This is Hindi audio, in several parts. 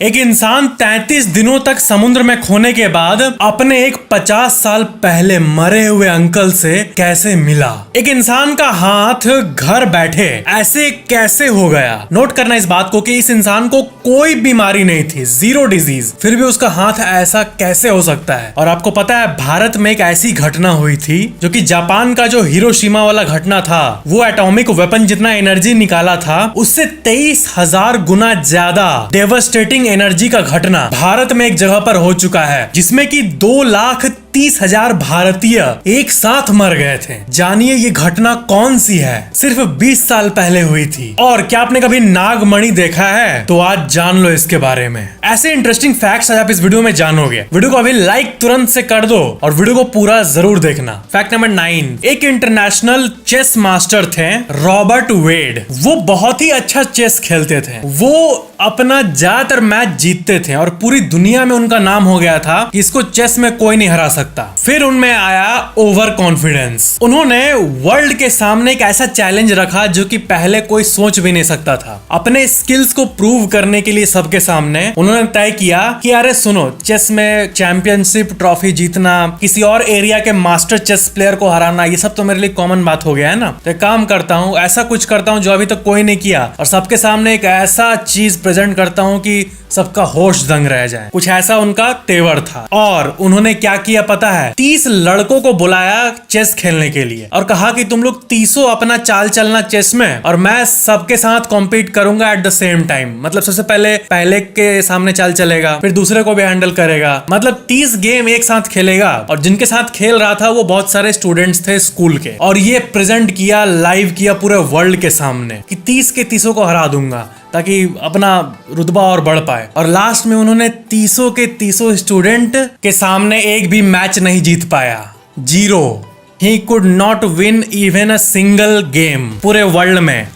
एक इंसान 33 दिनों तक समुद्र में खोने के बाद अपने एक 50 साल पहले मरे हुए अंकल से कैसे मिला। एक इंसान का हाथ घर बैठे ऐसे कैसे हो गया। नोट करना इस बात को कि इस इंसान को कोई बीमारी नहीं थी, जीरो डिजीज, फिर भी उसका हाथ ऐसा कैसे हो सकता है। और आपको पता है भारत में एक ऐसी घटना हुई थी जो कि जापान का जो हिरोशिमा वाला घटना था, वो एटॉमिक वेपन जितना एनर्जी निकाला था उससे 23,000 गुना ज्यादा डेवास्टेटिंग एनर्जी का घटना भारत में एक जगह पर हो चुका है, जिसमें कि 2,30,000 भारतीय एक साथ मर गए थे। जानिए ये घटना कौन सी है। सिर्फ 20 साल पहले हुई थी। और क्या आपने कभी नागमणि देखा है? तो आज जान लो इसके बारे में। ऐसे इंटरेस्टिंग फैक्ट्स आज आप इस वीडियो में जानोगे। वीडियो को अभी लाइक तुरंत से कर दो और वीडियो को पूरा जरूर देखना। फैक्ट नंबर 9, एक इंटरनेशनल चेस मास्टर थे रॉबर्ट वेड। वो बहुत ही अच्छा चेस खेलते थे। वो अपना ज्यादातर मैच जीतते थे और पूरी दुनिया में उनका नाम हो गया था कि इसको चेस में कोई नहीं हरा सकता। फिर उनमें आया ओवर कॉन्फिडेंस। उन्होंने वर्ल्ड के सामने एक ऐसा चैलेंज रखा जो कि पहले कोई सोच भी नहीं सकता था। अपने स्किल्स को प्रूव करने के लिए सबके सामने उन्होंने तय किया कि अरे सुनो, चेस में चैंपियनशिप ट्रॉफी जीतना, किसी और एरिया के मास्टर चेस प्लेयर को हराना, ये सब तो मेरे लिए कॉमन बात हो गया है ना। तो काम करता हूँ, ऐसा कुछ करता हूँ जो अभी तक कोई नहीं किया और सबके सामने एक ऐसा चीज प्रेजेंट करता हूँ कि सबका होश दंग रह जाए। कुछ ऐसा उनका तेवर था। और उन्होंने क्या किया पता है? 30 लड़कों को बुलाया चेस खेलने के लिए और कहा कि तुम लोग 30 अपना चाल चलना चेस में और मैं सबके साथ कॉम्पीट करूंगा एट द सेम टाइम। मतलब सबसे पहले के सामने चाल चलेगा, फिर दूसरे को भी हैंडल करेगा। मतलब 30 गेम एक साथ खेलेगा। और जिनके साथ खेल रहा था वो बहुत सारे स्टूडेंट्स थे स्कूल के। और ये प्रेजेंट किया, लाइव किया पूरे वर्ल्ड के सामने कि 30 के 30 को हरा दूंगा ताकि अपना रुतबा और बढ़ पाए। और लास्ट में उन्होंने 30 के 30 स्टूडेंट के सामने एक भी मैच नहीं जीत पाया। 0। He could not win even a single game. पूरे वर्ल्ड में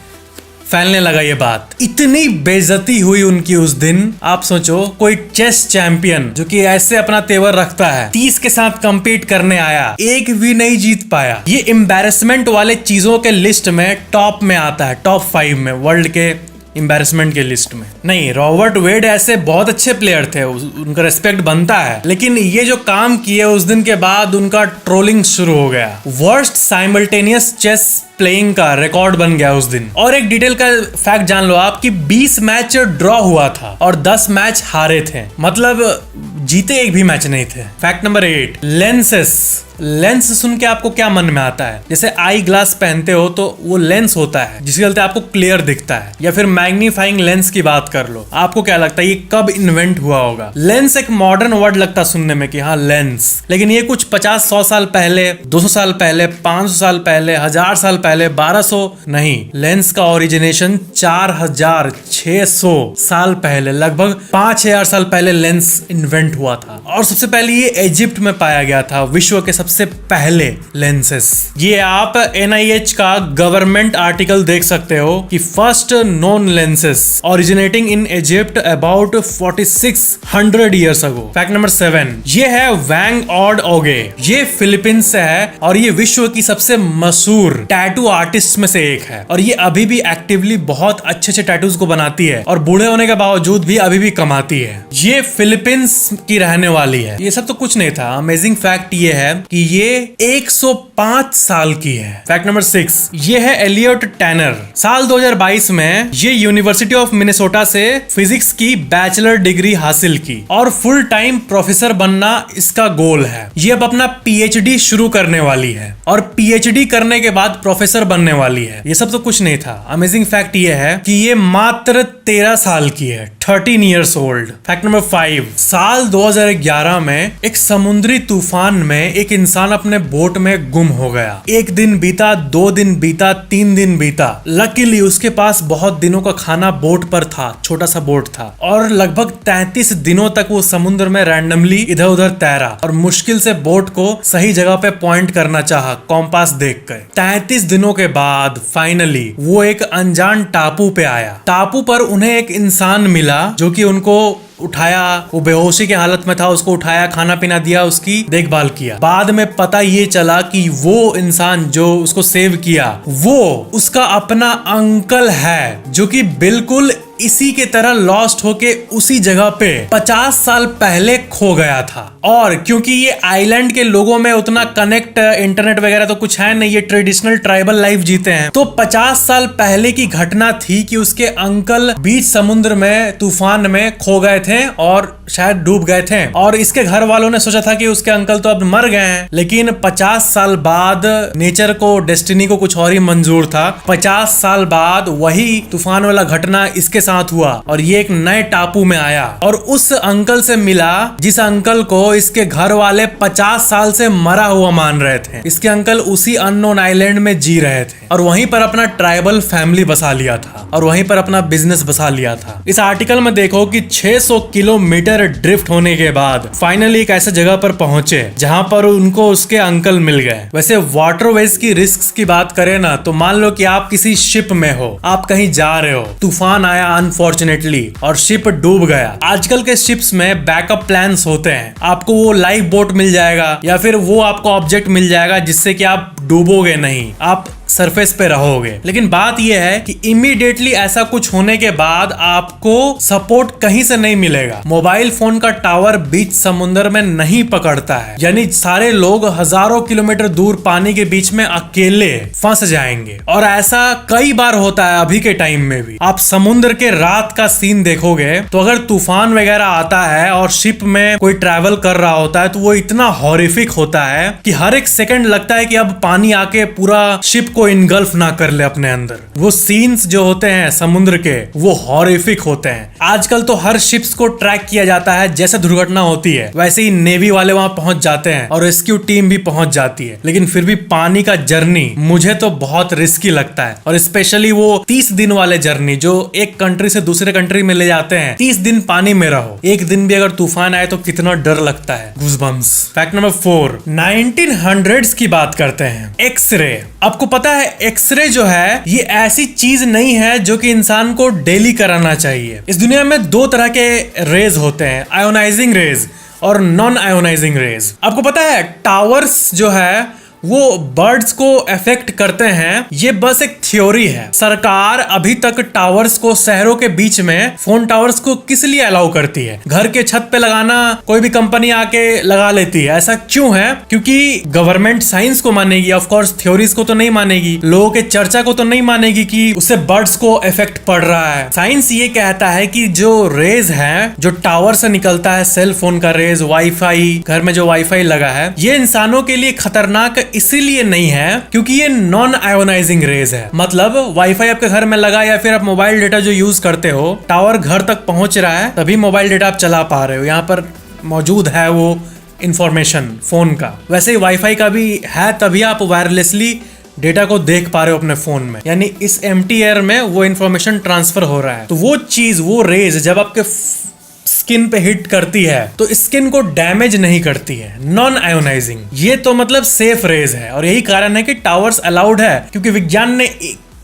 फैलने लगा ये बात। इतनी बेइज्जती हुई उनकी उस दिन। आप सोचो, कोई चेस चैंपियन जो कि ऐसे अपना तेवर रखता है, 30 के साथ कंपीट करने आया, एक भी नहीं जीत पाया। ये एम्बैरेसमेंट वाले चीजों के लिस्ट में टॉप में आता है, टॉप 5 में वर्ल्ड के एम्बैरेसमेंट के लिस्ट में। नहीं, रॉबर्ट वेड ऐसे बहुत अच्छे प्लेयर थे, उनका रिस्पेक्ट बनता है, लेकिन ये जो काम किए उस दिन के बाद उनका ट्रोलिंग शुरू हो गया। वर्स्ट साइमल्टेनियस चेस प्लेइंग का रिकॉर्ड बन गया उस दिन। और एक डिटेल का फैक्ट जान लो आप कि 20 मैच ड्रॉ हुआ था और 10 मैच हारे थे। मतलब जीते एक भी मैच नहीं थे। Fact number 8, lenses. लेंस सुन के आपको क्या मन में आता है? जैसे आई ग्लास पहनते हो तो वो लेंस होता है जिसके चलते आपको क्लियर दिखता है। या फिर मैग्नीफाइंग लेंस की बात कर लो, आपको क्या लगता है ये कब इन्वेंट हुआ होगा? लेंस एक मॉडर्न वर्ड लगता सुनने में कि हाँ लेंस, लेकिन ये कुछ 50-100 साल पहले, 200 साल पहले, 500 साल पहले, 1000 साल पहले, 1200 नहीं, लेंस का ओरिजिनेशन 4600 साल पहले, लगभग 5000 साल पहले लेंस इन्वेंट हुआ था। और सबसे पहले ये इजिप्ट में पाया गया था, विश्व के सबसे पहले लेंसेस। ये आप NIH का गवर्नमेंट आर्टिकल देख सकते हो कि first known lenses originating in Egypt about 4600 years ago. Fact number 7, ये है वैंग ऑड ओगे। ये फिलीपींस से है और ये विश्व की सबसे मशहूर टैटू आर्टिस्ट में से एक है। और ये अभी भी एक्टिवली बहुत अच्छे टैटूज को बनाती है और बूढ़े होने के बावजूद भी अभी भी कमाती है। ये फिलीपींस की रहने वाली है। ये सब तो कुछ नहीं था। अमेजिंग फैक्ट ये है कि ये 105 साल की है। फैक्ट नंबर 6, ये है एलियट टैनर। साल 2022 में ये यूनिवर्सिटी ऑफ मिनेसोटा से फिजिक्स की बैचलर डिग्री हासिल की और फुल टाइम प्रोफेसर बनना इसका गोल है। ये अब अपना PhD शुरू करने वाली है और PhD करने के बाद प्रोफेसर बनने वाली है। ये सब तो कुछ नहीं था। अमेजिंग फैक्ट ये है कि ये मात्र 13 साल की है, 13 ईयर्स ओल्ड। फैक्ट नंबर 5, साल 2011 में एक समुद्री तूफान में एक इंसान अपने बोट में गुम हो गया। 1 दिन बीता, 2 दिन बीता, 3 दिन बीता। लकीली उसके पास बहुत दिनों का खाना बोट पर था, छोटा सा बोट था। और लगभग 33 दिनों तक वो समुद्र में रैंडमली इधर उधर तैरा और मुश्किल से बोट को सही जगह पे पॉइंट करना चाहा कॉम्पास देख कर। 33 दिनों के बाद फाइनली वो एक अनजान टापू पे आया। टापू पर उन्हें एक इंसान मिला जो कि उनको उठाया, वो बेहोशी की हालत में था, उसको उठाया, खाना पीना दिया, उसकी देखभाल किया। बाद में पता ये चला कि वो इंसान जो उसको सेव किया वो उसका अपना अंकल है जो कि बिल्कुल इसी के तरह लॉस्ट होके उसी जगह पे 50 साल पहले खो गया था। और क्योंकि ये आइलैंड के लोगों में उतना कनेक्ट इंटरनेट वगैरह तो कुछ है नहीं, ये ट्रेडिशनल ट्राइबल लाइफ जीते हैं, तो 50 साल पहले की घटना थी कि उसके अंकल बीच समुद्र में तूफान में खो गए थे और शायद डूब गए थे। और इसके घर वालों ने सोचा था कि उसके अंकल तो अब मर गए हैं, लेकिन 50 साल बाद नेचर को, डेस्टिनी को कुछ और ही मंजूर था। 50 साल बाद वही तूफान वाला घटना इसके साथ हुआ और ये एक नए टापू में आया और उस अंकल से मिला जिस अंकल को इसके घर वाले 50 साल से मरा हुआ मान रहे थे। इसके अंकल उसी अननोन आइलैंड में जी रहे थे और वहीं पर अपना ट्राइबल फैमिली बसा लिया था और वहीं पर अपना बिजनेस बसा लिया था। इस आर्टिकल में देखो कि 600 किलोमीटर ड्रिफ्ट होने के बाद फाइनली एक ऐसे जगह पर पहुंचे जहां पर उनको उसके अंकल मिल गए। वैसे वाटरवेज की रिस्क की बात करें ना, तो मान लो कि आप किसी शिप में हो, आप कहीं जा रहे हो, तूफान आया अनफॉर्चुनेटली और शिप डूब गया। आजकल के शिप्स में बैकअप प्लान्स होते हैं, आपको वो लाइफ बोट मिल जाएगा या फिर वो आपको ऑब्जेक्ट मिल जाएगा जिससे कि आप डूबोगे नहीं, आप सरफेस पे रहोगे। लेकिन बात यह है कि इमीडिएटली ऐसा कुछ होने के बाद आपको सपोर्ट कहीं से नहीं मिलेगा। मोबाइल फोन का टावर बीच समुद्र में नहीं पकड़ता है, यानी सारे लोग हजारों किलोमीटर दूर पानी के बीच में अकेले फंस जाएंगे। और ऐसा कई बार होता है अभी के टाइम में भी। आप समुद्र के रात का सीन देखोगे तो अगर तूफान वगैरह आता है और शिप में कोई ट्रैवल कर रहा होता है तो वो इतना हॉरिफिक होता है कि हर एक सेकंड लगता है कि अब पानी आके पूरा शिप को इनगल्फ ना कर ले अपने अंदर। वो सीन्स जो होते हैं समुद्र के वो हॉरिफिक होते हैं। आजकल तो हर शिप्स को ट्रैक किया जाता है, जैसे दुर्घटना होती है वैसे ही नेवी वाले वहां पहुंच जाते हैं और रेस्क्यू टीम भी पहुंच जाती है। लेकिन फिर भी पानी का जर्नी मुझे तो बहुत रिस्की लगता है, और स्पेशली वो 30 दिन वाले जर्नी जो एक कंट्री से दूसरे कंट्री में ले जाते हैं। 30 दिन पानी में रहो, एक दिन भी अगर तूफान आए तो कितना डर लगता है। गूज़बम्प्स। फैक्ट नंबर 4, 1900s की बात करते हैं। एक्सरे। आपको पता है एक्सरे जो है ये ऐसी चीज नहीं है जो कि इंसान को डेली कराना चाहिए। इस दुनिया में 2 तरह के रेज होते हैं, आयोनाइजिंग रेज और नॉन आयोनाइजिंग रेज। आपको पता है टावर्स जो है वो बर्ड्स को अफेक्ट करते हैं, ये बस एक थ्योरी है। सरकार अभी तक टावर्स को, शहरों के बीच में फोन टावर्स को किस लिए अलाउ करती है? घर के छत पे लगाना कोई भी कंपनी आके लगा लेती है। ऐसा क्यों है? क्योंकि गवर्नमेंट साइंस को मानेगी, ऑफ कोर्स थ्योरीज को तो नहीं मानेगी, लोगों के चर्चा को तो नहीं मानेगी कि उससे बर्ड्स को इफेक्ट पड़ रहा है। साइंस ये कहता है कि जो रेज है, जो टावर से निकलता है, सेल फोन का रेज, वाईफाई, घर में जो वाईफाई लगा है, ये इंसानों के लिए खतरनाक इसीलिए नहीं है क्योंकि ये नॉन आयोनाइजिंग रेज है। मतलब वाईफाई आपके घर में लगा या फिर आप मोबाइल डेटा जो यूज करते हो, टावर घर तक पहुंच रहा है तभी मोबाइल डेटा आप चला पा रहे हो, यहाँ पर मौजूद है वो इंफॉर्मेशन फोन का। वैसे ही वाईफाई का भी है, तभी आप वायरलेसली डेटा को देख पा रहे हो अपने फोन में, यानी इस एम्प्टी एयर में वो इंफॉर्मेशन ट्रांसफर हो रहा है। तो वो चीज, वो रेज जब आपके स्किन पे हिट करती है तो स्किन को डैमेज नहीं करती है। नॉन आयोनाइजिंग, ये तो मतलब सेफ रेज है। और यही कारण है कि टावर्स अलाउड है, क्योंकि विज्ञान ने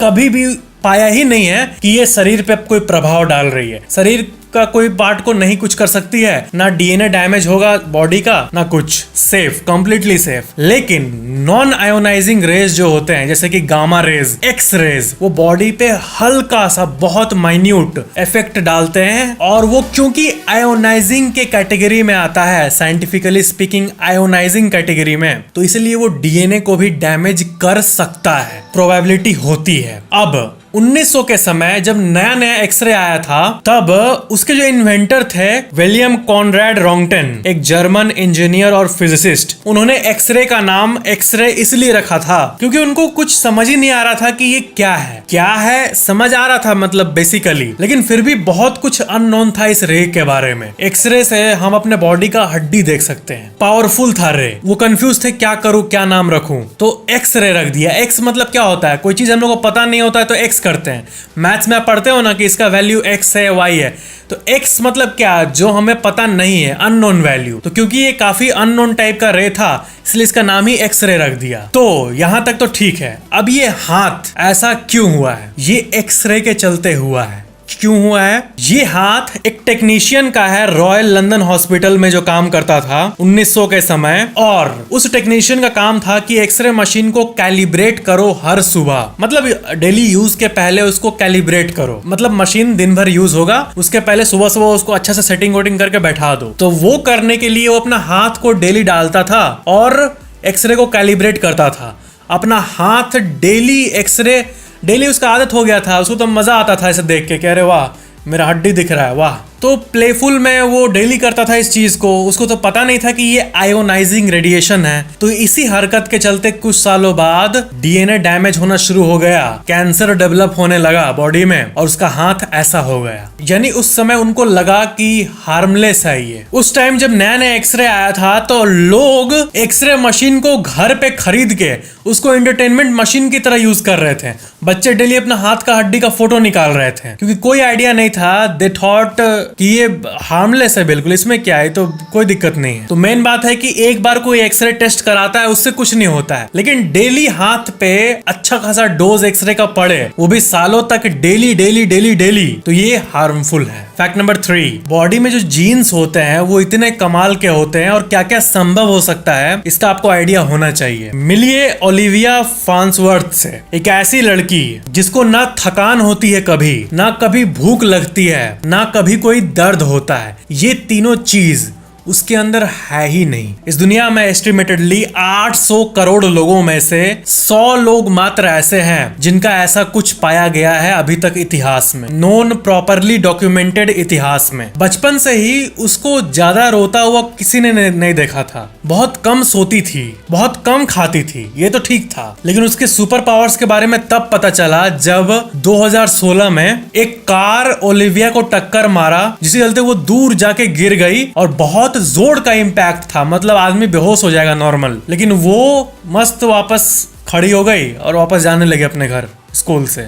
कभी भी पाया ही नहीं है कि ये शरीर पे कोई प्रभाव डाल रही है। शरीर का कोई पार्ट को नहीं कुछ कर सकती है, ना डीएनए डैमेज होगा बॉडी का, ना कुछ। Safe, completely safe. लेकिन नॉन आयोनाइजिंग रेज जो होते हैं, जैसे कि गामा रेज, एक्स रेज, वो बॉडी पे हल्का सा, बहुत माइन्यूट इफेक्ट डालते हैं। और वो क्योंकि आयोनाइजिंग के कैटेगरी में आता है, साइंटिफिकली स्पीकिंग आयोनाइजिंग कैटेगरी में, तो इसलिए वो डीएनए को भी डैमेज कर सकता है, प्रोबेबिलिटी होती है। अब 1900 के समय जब नया नया एक्सरे आया था, तब उसके जो इन्वेंटर थे विलियम कॉनराड रोंगटेन, एक जर्मन इंजीनियर और फिजिसिस्ट, उन्होंने एक्सरे का नाम एक्सरे इसलिए रखा था क्योंकि उनको कुछ समझ ही नहीं आ रहा था कि ये क्या है। क्या है समझ आ रहा था मतलब बेसिकली, लेकिन फिर भी बहुत कुछ अननोन था इस रे के बारे में। एक्सरे से हम अपने बॉडी का हड्डी देख सकते हैं। पावरफुल था रे। वो कंफ्यूज थे क्या करूं, क्या नाम रखूं, तो एक्सरे रख दिया। एक्स मतलब क्या होता है? कोई चीज हम लोग को पता नहीं होता है तो एक्स करते हैं। मैथ्स में आप पढ़ते हो ना कि इसका वैल्यू एक्स है, वाई है, तो एक्स मतलब क्या? जो हमें पता नहीं है, अननोन वैल्यू। तो क्योंकि ये काफी अननोन टाइप का रे था, इसलिए इसका नाम ही एक्सरे रख दिया। तो यहां तक तो ठीक है। अब ये हाथ ऐसा क्यों हुआ है? ये एक्सरे के चलते हुआ है। क्यों हुआ है? ये हाथ एक टेक्नीशियन का है, रॉयल लंदन हॉस्पिटल में जो काम करता था 1900 के समय, और उस टेक्नीशियन का काम था कि एक्सरे मशीन को कैलिब्रेट करो हर सुबह, मतलब डेली यूज के पहले उसको कैलिब्रेट करो, मतलब मशीन दिन भर यूज होगा, उसके पहले सुबह सुबह उसको अच्छा से सेटिंग वोटिंग करके बैठा दो। तो वो करने के लिए वो अपना हाथ को डेली डालता था और एक्सरे को कैलिब्रेट करता था। अपना हाथ डेली एक्सरे, डेली उसका आदत हो गया था, उसको तो मजा आता था ऐसे देख के, कह रहे वाह मेरा हड्डी दिख रहा है, वाह। तो प्लेफुल में वो डेली करता था इस चीज को, उसको तो पता नहीं था कि ये आयोनाइजिंग रेडिएशन है। तो इसी हरकत के चलते कुछ सालों बाद डीएनए डैमेज होना शुरू हो गया, कैंसर डेवलप होने लगा बॉडी में, और उसका हाथ ऐसा हो गया। यानी उस समय उनको लगा कि हार्मलेस है ये। उस टाइम जब नया नया एक्सरे आया था तो लोग एक्सरे मशीन को घर पे खरीद के उसको एंटरटेनमेंट मशीन की तरह यूज कर रहे थे। बच्चे डेली अपना हाथ का हड्डी का फोटो निकाल रहे थे, क्योंकि कोई आइडिया नहीं था। दे थॉट कि ये हार्मलेस है बिल्कुल, इसमें क्या है, तो कोई दिक्कत नहीं है। तो मेन बात है कि एक बार कोई एक्सरे टेस्ट कराता है उससे कुछ नहीं होता है, लेकिन डेली हाथ पे अच्छा खासा डोज एक्सरे का पड़े, वो भी सालों तक डेली डेली डेली डेली, तो ये हार्मफुल है। फैक्ट नंबर 3, बॉडी में जो जीन्स होते हैं वो इतने कमाल के होते हैं, और क्या क्या संभव हो सकता है इसका आपको आइडिया होना चाहिए। मिलिए ओलिविया फार्न्सवर्थ से, एक ऐसी लड़की जिसको ना थकान होती है कभी, ना कभी भूख लगती है, ना कभी कोई दर्द होता है। ये तीनों चीज उसके अंदर है ही नहीं। इस दुनिया में एस्टिमेटेडली 800 करोड़ लोगों में से 100 लोग मात्र ऐसे हैं जिनका ऐसा कुछ पाया गया है अभी तक इतिहास में, नॉन प्रॉपरली डॉक्यूमेंटेड इतिहास में। बचपन से ही उसको ज्यादा रोता हुआ किसी ने नहीं देखा था। बहुत कम सोती थी, बहुत कम खाती थी, ये तो ठीक था, लेकिन उसके सुपर पावर्स के बारे में तब पता चला जब 2016 में एक कार ओलिविया को टक्कर मारा, जिसके चलते वो दूर जाके गिर गई और बहुत जोर का इंपैक्ट था, मतलब आदमी बेहोश हो जाएगा नॉर्मल, लेकिन वो मस्त वापस खड़ी हो गई और वापस जाने लगे अपने घर स्कूल से,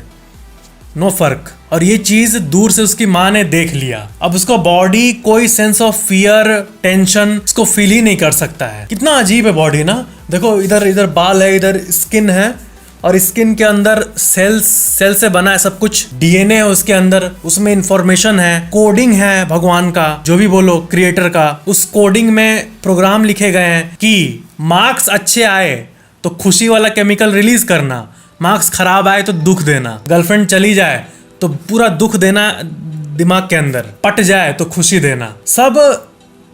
नो फर्क। और ये चीज दूर से उसकी माँ ने देख लिया। अब उसका बॉडी कोई सेंस ऑफ फियर, टेंशन इसको फील ही नहीं कर सकता है। कितना अजीब है बॉडी ना। देखो इधर इधर बाल है, इधर स्किन है, और स्किन के अंदर सेल से बना है सब कुछ, डीएनए है उसके अंदर, उसमें इंफॉर्मेशन है, कोडिंग है भगवान का, जो भी बोलो क्रिएटर का। उस कोडिंग में प्रोग्राम लिखे गए हैं कि मार्क्स अच्छे आए तो खुशी वाला केमिकल रिलीज करना, मार्क्स खराब आए तो दुख देना, गर्लफ्रेंड चली जाए तो पूरा दुख देना दिमाग के अंदर, पट जाए तो खुशी देना, सब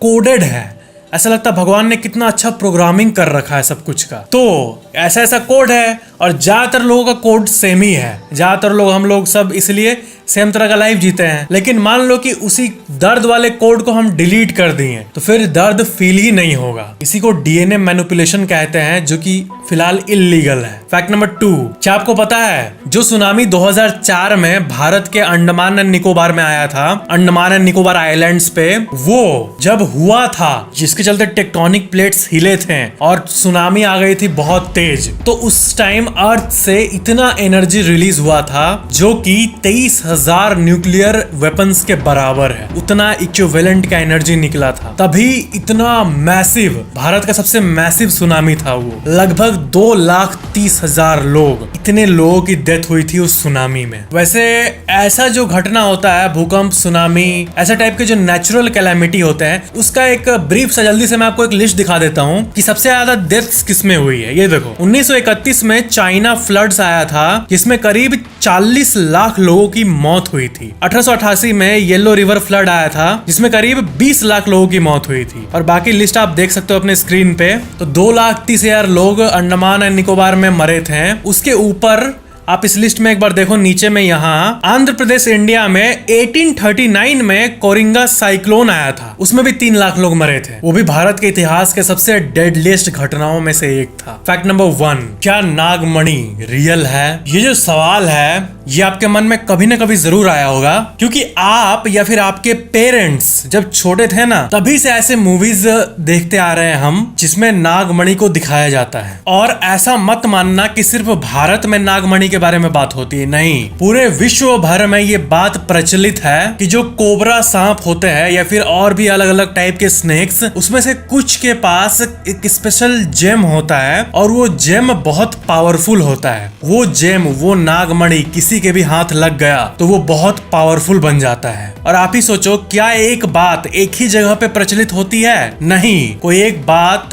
कोडेड है। ऐसा लगता है भगवान ने कितना अच्छा प्रोग्रामिंग कर रखा है सब कुछ का। तो ऐसा ऐसा कोड है, और ज्यादातर लोगों का कोड सेम ही है। ज्यादातर लोग, हम लोग सब इसलिए सेम तरह का लाइफ जीते हैं। लेकिन मान लो कि उसी दर्द वाले कोड को हम डिलीट कर दिए तो फिर दर्द फील ही नहीं होगा। इसी को डीएनए मैनिपुलेशन कहते हैं, जो कि फिलहाल इल्लीगल है। फैक्ट नंबर 2, क्या आपको पता है जो सुनामी 2004 में भारत के अंडमान एंड निकोबार में आया था, अंडमान एंड निकोबार आइलैंड्स पे, वो जब हुआ था जिसके चलते टेक्टोनिक प्लेट्स हिले थे और सुनामी आ गई थी बहुत तेज, तो उस टाइम अर्थ से इतना एनर्जी रिलीज हुआ था जो कि 23,000 न्यूक्लियर वेपन्स के बराबर है। उतना इक्विवेलेंट का एनर्जी निकला था, तभी इतना मैसिव, भारत का सबसे मैसिव सुनामी था वो। लगभग 2,30,000 लोग, इतने लोगों की डेथ हुई थी उस सुनामी में। वैसे ऐसा जो घटना होता है, भूकंप, सुनामी, ऐसा टाइप के जो नेचुरल कैलामिटी होते हैं, उसका एक ब्रीफ सा जल्दी से मैं आपको एक लिस्ट दिखा देता हूँ कि सबसे ज्यादा डेथ्स किसमें हुई है। ये देखो 1931 में चाइना फ्लड्स आया था, जिसमें करीब 40 लाख लोगों की मौत हुई थी। 1888 में येलो रिवर फ्लड आया था, जिसमें करीब 20 लाख लोगों की मौत हुई थी। और बाकी लिस्ट आप देख सकते हो अपने स्क्रीन पे। तो 2,30,000 लोग अंडमान एंड निकोबार में मरे थे। उसके ऊपर आप इस लिस्ट में एक बार देखो नीचे में, यहाँ आंध्र प्रदेश इंडिया में 1839 में कोरिंगा साइक्लोन आया था, उसमें भी 3 लाख लोग मरे थे। वो भी भारत के इतिहास के सबसे डेडलीस्ट घटनाओं में से एक था। फैक्ट नंबर 1, क्या नागमणि रियल है? ये जो सवाल है ये आपके मन में कभी ना कभी जरूर आया होगा, क्योंकि आप या फिर आपके पेरेंट्स जब छोटे थे ना, तभी से ऐसे मूवीज देखते आ रहे हैं हम, जिसमें नागमणि को दिखाया जाता है। और ऐसा मत मानना कि सिर्फ भारत में नागमणि के के बारे में बात होती है, नहीं, पूरे विश्व भर में ये बात प्रचलित है कि जो कोबरा सांप होते हैं या फिर और भी अलग अलग टाइप के स्नेक्स, उसमें से कुछ के पास एक स्पेशल जेम होता है और वो जेम बहुत पावरफुल होता है। वो जेम, वो नागमणि किसी के भी हाथ लग गया तो वो बहुत पावरफुल बन जाता है। और आप ही सोचो, क्या एक बात एक ही जगह पे प्रचलित होती है? नहीं, कोई एक बात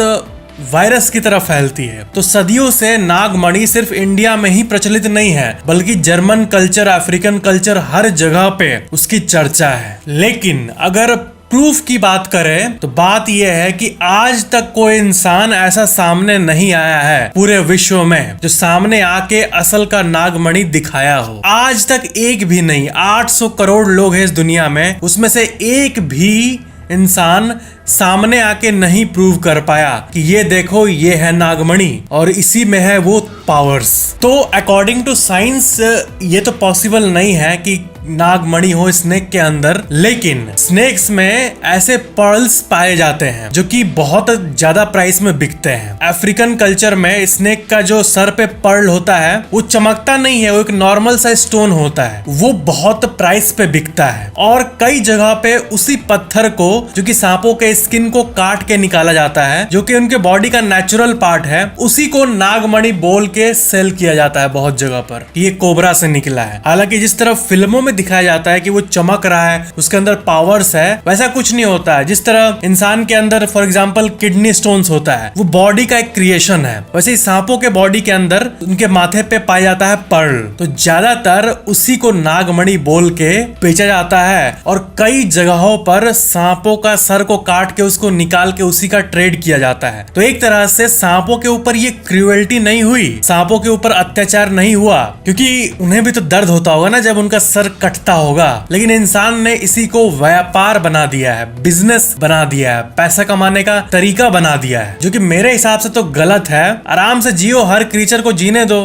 वायरस की तरह फैलती है। तो सदियों से नागमणि सिर्फ इंडिया में ही प्रचलित नहीं है, बल्कि जर्मन कल्चर, अफ्रीकन कल्चर, हर जगह पे उसकी चर्चा है। लेकिन अगर प्रूफ की बात करें तो बात यह है कि आज तक कोई इंसान ऐसा सामने नहीं आया है पूरे विश्व में जो सामने आके असल का नागमणि दिखाया हो। आज तक एक भी नहीं। 800 करोड़ लोग हैं इस दुनिया में, उसमें से एक भी इंसान सामने आके नहीं प्रूव कर पाया कि ये देखो ये है नागमणि और इसी में है वो पावर्स। तो अकॉर्डिंग टू साइंस ये तो पॉसिबल नहीं है कि नागमणि हो स्नेक के अंदर, लेकिन स्नेक्स में ऐसे पर्ल्स पाए जाते हैं जो कि बहुत ज्यादा प्राइस में बिकते हैं। अफ्रीकन कल्चर में स्नेक का जो सर पे पर्ल होता है वो चमकता नहीं है, वो एक नॉर्मल सा स्टोन होता है, वो बहुत प्राइस पे बिकता है। और कई जगह पे उसी पत्थर को, जो कि सांपों के स्किन को काट के निकाला जाता है, जो कि उनके बॉडी का नेचुरल पार्ट है, उसी को नागमणि बोल के सेल किया जाता है बहुत जगह पर। ये कोबरा से निकला है। हालांकि जिस तरह फिल्मों में दिखाया जाता है कि वो चमक रहा है, उसके अंदर पावर्स है, वैसा कुछ नहीं होता है। जिस तरह इंसान के अंदर फॉर एग्जांपल किडनी स्टोन्स होता है, वो बॉडी का एक क्रिएशन है, वैसे ही सांपों के बॉडी के अंदर उनके माथे पे पाया जाता है पर्ल। तो ज्यादातर उसी को नागमणि बोल के बेचा जाता है और कई जगहों पर सांपों का सर को काट के उसको निकाल के उसी का ट्रेड किया जाता है। तो एक तरह से सांपों के ऊपर ये क्रूएल्टी नहीं हुई, सांपों के ऊपर अत्याचार नहीं हुआ, क्योंकि उन्हें भी तो दर्द होता होगा ना जब उनका सर कटता होगा। लेकिन इंसान ने इसी को व्यापार बना दिया है, बिजनेस बना दिया है, पैसा कमाने का तरीका बना दिया है, जो कि मेरे हिसाब से तो गलत है। आराम से जियो, हर क्रीचर को जीने दो।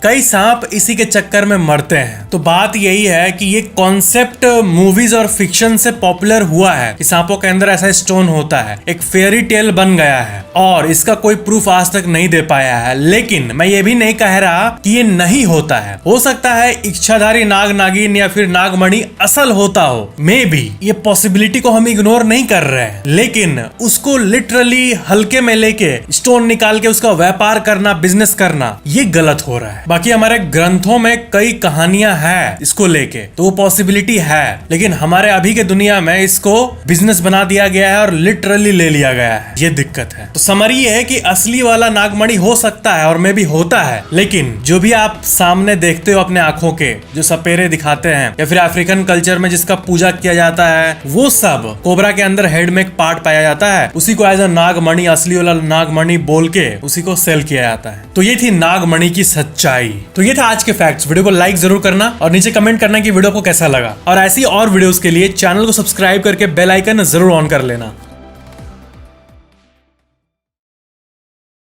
कई सांप इसी के चक्कर में मरते हैं। तो बात यही है कि ये कॉन्सेप्ट मूवीज और फिक्शन से पॉपुलर हुआ है कि सांपों के अंदर ऐसा स्टोन होता है, एक फेयरी टेल बन गया है और इसका कोई प्रूफ आज तक नहीं दे पाया है। लेकिन मैं ये भी नहीं कह रहा कि ये नहीं होता है। हो सकता है इच्छाधारी नाग नागिन या फिर नागमणि असल होता हो, मे बी, ये पॉसिबिलिटी को हम इग्नोर नहीं कर रहे हैं, लेकिन उसको लिटरली हल्के में लेके स्टोन निकाल के उसका व्यापार करना, बिजनेस करना, ये गलत हो रहा है। बाकी हमारे ग्रंथों में कई कहानियां हैं इसको लेके, तो वो पॉसिबिलिटी है, लेकिन हमारे अभी के दुनिया में इसको बिजनेस बना दिया गया है और लिटरली ले लिया गया है। ये दिक्कत है। तो समरी ये है कि असली वाला नागमणि हो सकता है और मे भी होता है, लेकिन जो भी आप सामने देखते हो अपने आंखों के, जो सपेरे दिखाते हैं या फिर अफ्रीकन कल्चर में जिसका पूजा किया जाता है, वो सब कोबरा के अंदर हेड में एक पार्ट पाया जाता है, उसी को एज अ नागमणि, असली वाला नागमणि बोल के उसी को सेल किया जाता है। तो ये थी नागमणि की सच्चाई। तो ये था आज के फैक्ट्स। वीडियो को लाइक जरूर करना और नीचे कमेंट करना कि वीडियो को कैसा लगा, और ऐसी और वीडियोस के लिए चैनल को सब्सक्राइब करके बेल आइकन जरूर ऑन कर लेना।